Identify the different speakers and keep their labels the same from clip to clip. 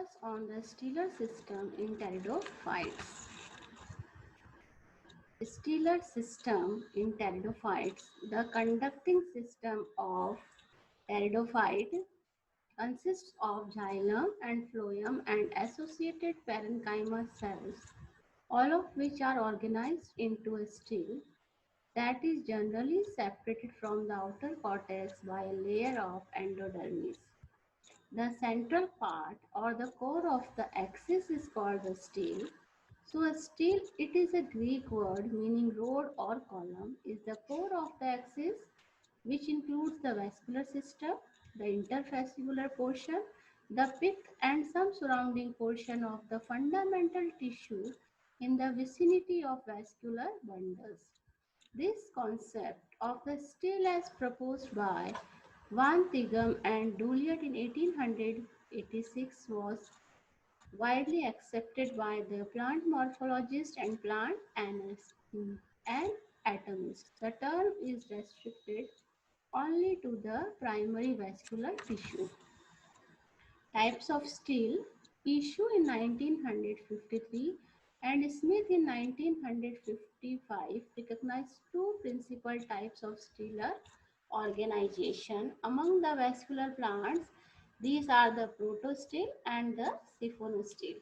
Speaker 1: focus on the stellar system in pteridophytes. Stellar system in pteridophytes. The conducting system of pteridophyte consists of xylem and phloem and associated parenchyma cells, all of which are organized into a stele that is generally separated from the outer cortex by a layer of endodermis. The central part or the core of the axis is called the stele. So a stele, it is a Greek word meaning road or column, is the core of the axis which includes the vascular system, the interfascicular portion, the pith and some surrounding portion of the fundamental tissue in the vicinity of vascular bundles. This concept of the stele as proposed by Van Tighem and Duliet in 1886 was widely accepted by the plant morphologists and plant anatomists. The term is restricted only to the primary vascular tissue. Types of stele. Issue in 1953 and Smith in 1955 recognized two principal types of stellar organization among the vascular plants. These are the protostele and the siphonostele.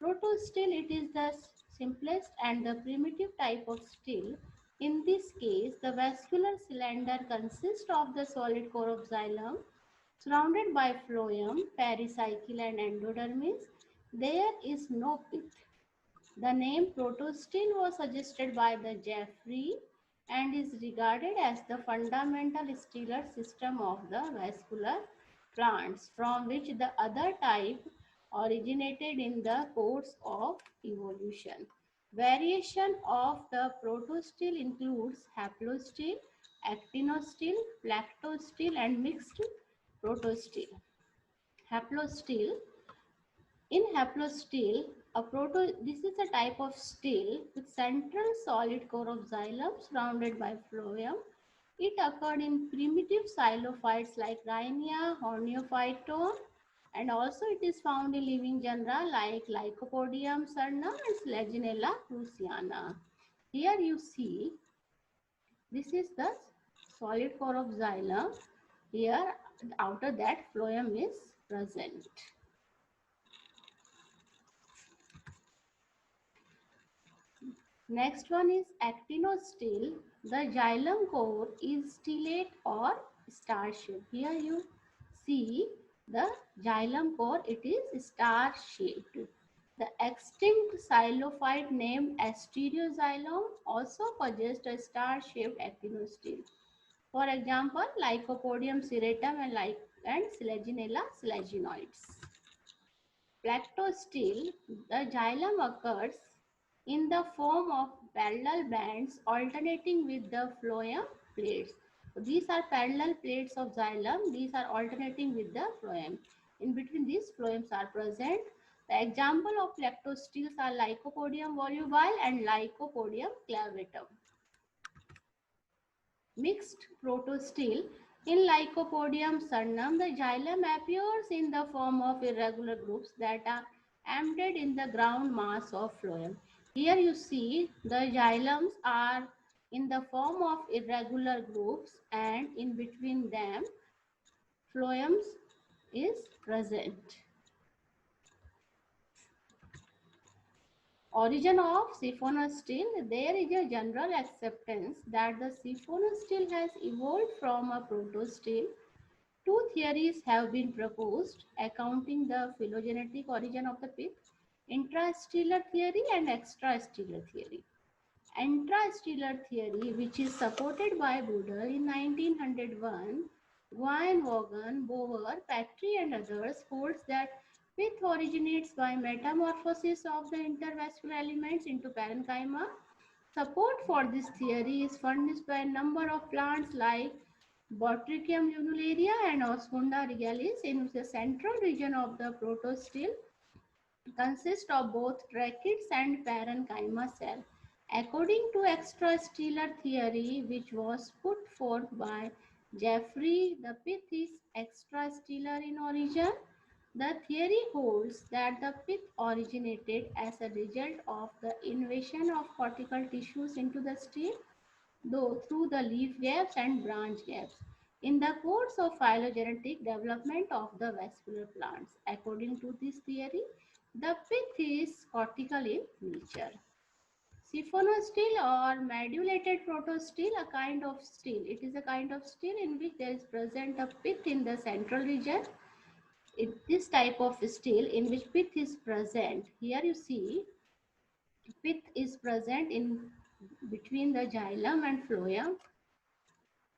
Speaker 1: Protostele, it is the simplest and the primitive type of stele. In this case, the vascular cylinder consists of the solid core of xylem surrounded by phloem, pericycle and endodermis. There is no pith. The name protostele was suggested by the Jeffrey and is regarded as the fundamental stellar system of the vascular plants from which the other type originated in the course of evolution. Variation of the protostele includes haplostele, actinostele, plactostele and mixed protostele. Haplostele. In haplostele, this is a type of stele with central solid core of xylem surrounded by phloem. It occurred in primitive xylophytes like Rhynia, Horneophyton, and also it is found in living genera like Lycopodium cernum and Selaginella cruciana. Here you see, this is the solid core of xylem. Here, outer that phloem is present. Next one is actinostele. The xylem core is stellate or star-shaped. Here you see the xylem core, it is star-shaped. The extinct xylophyte named Asteroxylum also possessed a star-shaped actinostele. For example, Lycopodium serratum and Selaginella selaginoids. Plactostele, the xylem occurs in the form of parallel bands alternating with the phloem plates. So these are parallel plates of xylem. These are alternating with the phloem. In between these phloems are present. The example of plactosteles are Lycopodium volubile and Lycopodium clavatum. Mixed protostele. In Lycopodium cernum, the xylem appears in the form of irregular groups that are embedded in the ground mass of phloem. Here you see the xylems are in the form of irregular groups and in between them phloems is present. Origin of siphonostele. There is a general acceptance that the siphonostele has evolved from a protostele. Two theories have been proposed accounting the phylogenetic origin of the pith: intrastellar theory and extrastellar theory. Intrastellar theory, which is supported by Budel in 1901, Guyen, Vaughan, Bower, Patry and others, holds that pith originates by metamorphosis of the intervascular elements into parenchyma. Support for this theory is furnished by a number of plants like Botrychium lunularia and Osmunda regalis, in which the central region of the protostele consists of both tracheids and parenchyma cell. According to extrastellar theory, which was put forth by Jeffrey, the pith is extrastellar in origin. The theory holds that the pith originated as a result of the invasion of cortical tissues into the stem, though through the leaf gaps and branch gaps in the course of phylogenetic development of the vascular plants. According to this theory, the pith is cortical in nature. Siphonostele or modulated protostele, a kind of stele. It is a kind of stele in which there is present a pith in the central region. This type of stele in which pith is present. Here you see pith is present in between the xylem and phloem,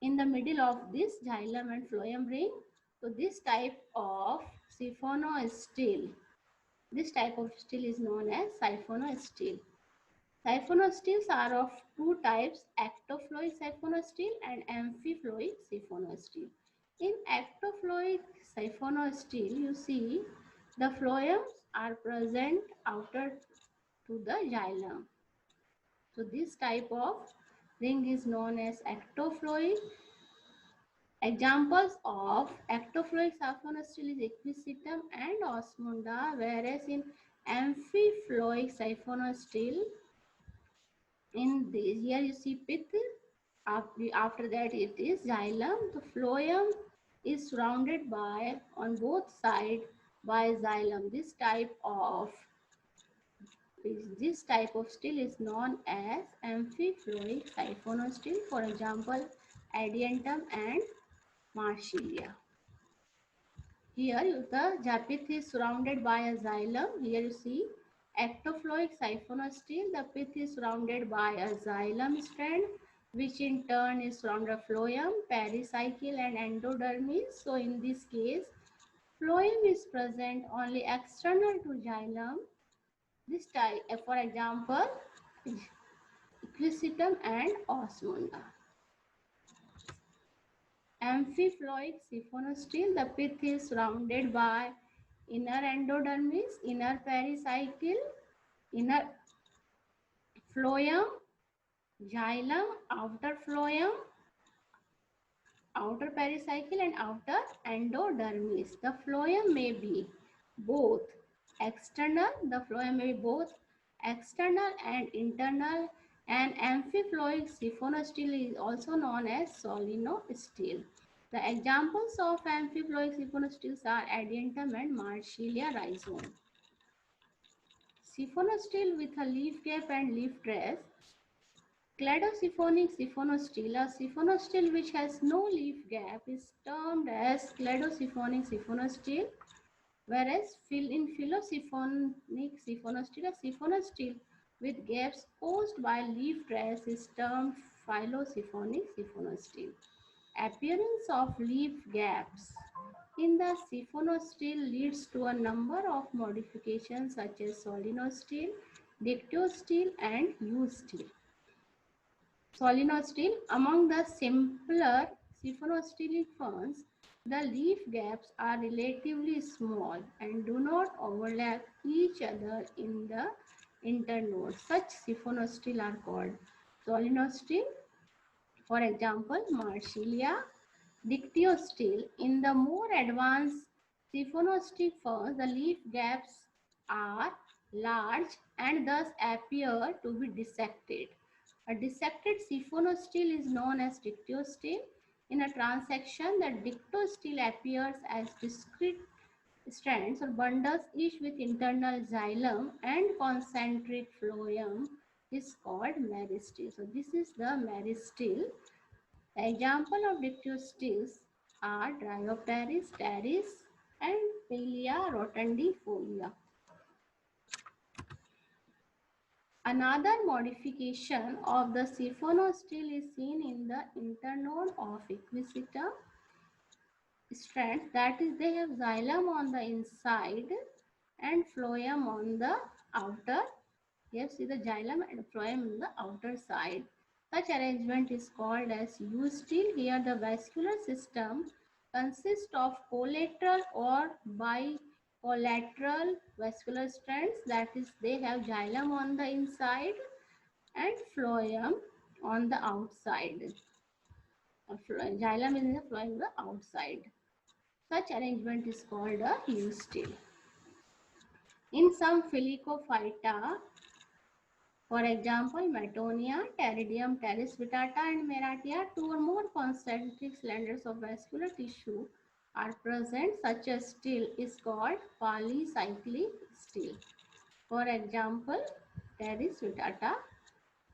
Speaker 1: in the middle of this xylem and phloem ring. So this type of siphonostele, this type of stele is known as siphonostele. Siphonosteles are of two types, ectoploic siphonostele and amphiploic siphonostele. In ectoploic siphonostele, you see the phloems are present outer to the xylem. So this type of ring is known as ectoploic. Examples of ectoploic siphonostele is equisetum and osmunda, whereas in amphiploic siphonostele, in this here you see pith, after that it is xylem. The phloem is surrounded by on both sides by xylem. This type of stele is known as amphiploic siphonostele. For example, adiantum and marsilia. Here the japith is surrounded by a xylem. Here you see ectoploic siphonostele. The pith is surrounded by a xylem strand, which in turn is surrounded by phloem, pericycle and endodermis. So in this case, phloem is present only external to xylem. This type, for example, equisetum and osmunda. Amphiploic siphonostele, the pith is surrounded by inner endodermis, inner pericycle, inner phloem, xylem, outer phloem, outer pericycle and outer endodermis. The phloem may be both external, and internal, and amphiploic siphonostele is also known as solenostele. The examples of amphiploic siphonosteles are adiantum and marsilia rhizome. Siphonostele with a leaf gap and leaf tress. Cladosyphonic siphonostele, a siphonostele which has no leaf gap, is termed as cladosyphonic siphonostele, whereas in phyllosiphonic siphonostele, a siphonostele with gaps caused by leaf tress is termed phyllosiphonic siphonostele. Appearance of leaf gaps in the siphonostele leads to a number of modifications such as solenostele, dictyostele and eustele. Solenostele, among the simpler siphonostelic ferns, the leaf gaps are relatively small and do not overlap each other in the internodes. Such siphonostele are called solenostele. For example, Marsilia dictyostele. In the more advanced siphonostic ferns, the leaf gaps are large and thus appear to be dissected. A dissected siphonostil is known as dictyostele. In a transection, the dictostele appears as discrete strands or bundles, each with internal xylem and concentric phloem, is called meristele. So this is the meristele. The example of dictyosteles are Dryopteris, Pteris, and Pilia rotundifolia. Another modification of the siphonostele is seen in the internode of Equisetum strands, that is, they have xylem on the inside and phloem on the outer. Here see the xylem and phloem on the outer side. Such arrangement is called as eustele. Here the vascular system consists of collateral or bicollateral vascular strands, that is, they have xylem on the inside and phloem on the outside. Xylem is in the phloem on the outside. Such arrangement is called a loose steel. In some Filicophyta, for example, Matonia, Pteridium, Pteris vittata, and Meratia, two or more concentric cylinders of vascular tissue are present. Such a steel is called polycyclic steel. For example, Pteris vittata.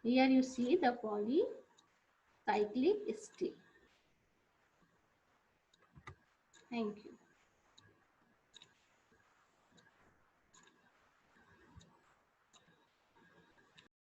Speaker 1: Here you see the polycyclic steel. Thank you.